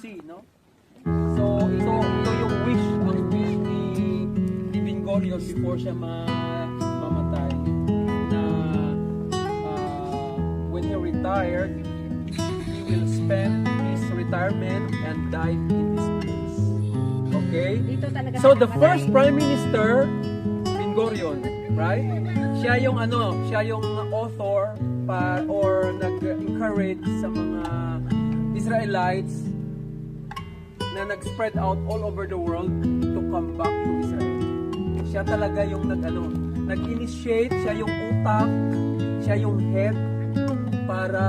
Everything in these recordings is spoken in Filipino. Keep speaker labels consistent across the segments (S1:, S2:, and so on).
S1: Sea, no? So ito yung wish ni Ben-Gurion before siya mamatay, na when he retired, he will spend his retirement and die in this place. Okay?
S2: Dito talaga
S1: So
S2: siya
S1: the
S2: namatay.
S1: first prime minister, Ben-Gurion, right? Siya yung author or nag-encourage sa mga Israelites na nag-spread out all over the world to come back to Israel. Siya talaga yung nag-initiate, siya yung utak, siya yung head para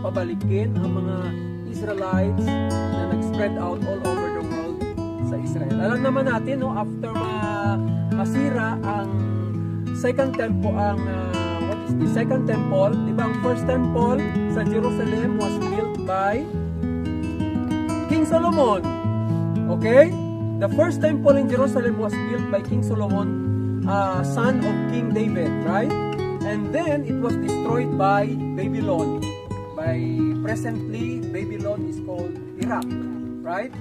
S1: pabalikin ang mga Israelites na nag-spread out all over the world sa Israel. Alam naman natin, no, after masira ang second temple, the second temple, di ba, ang first temple sa Jerusalem was built by King Solomon. Okay? The first temple in Jerusalem was built by King Solomon, son of King David, right? And then it was destroyed by Babylon. Presently, Babylon is called Iraq, right?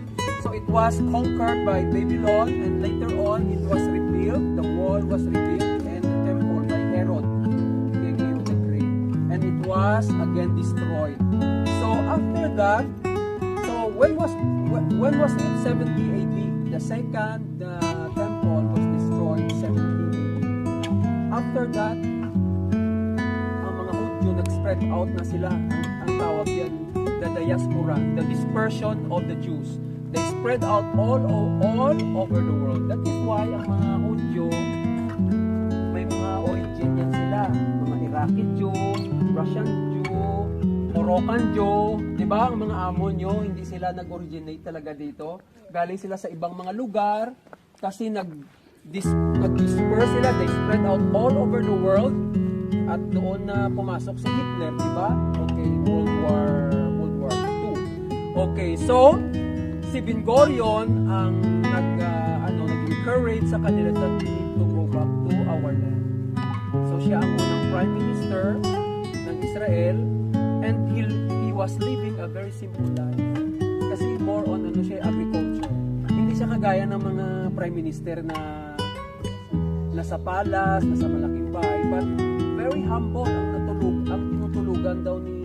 S1: So it was conquered by Babylon, and later on it was rebuilt. The wall was rebuilt, and the temple by Herod, King Herod the Great, and it was again destroyed. So after that, when was it? 70 AD. The second temple was destroyed 70 AD. After that, ang mga Hudyo nag-spread out na sila. Ang tawag yan, the diaspora, the dispersion of the Jews. They spread out all over the world. That is why ang mga Hudyo, may mga origin yan sila. Mga Iraqi Jew, Russian Jew, Moroccan Jew, di ba? Ang mga Amonyo, hindi sila nag-originate talaga dito. Galing sila sa ibang mga lugar kasi nag-disperse sila, they spread out all over the world, at doon na pumasok si Hitler, di ba? Okay, World War II. Okay, so si Ben-Gurion ang nag-encourage sa kanila that we need to go back to our land. So siya ang unang prime minister ng Israel. And he was living a very simple life. Kasi more on siya, agriculture. Hindi siya kagaya ng mga prime minister na nasa palace, nasa malaking bahay, but very humble ang tinutulugan daw ni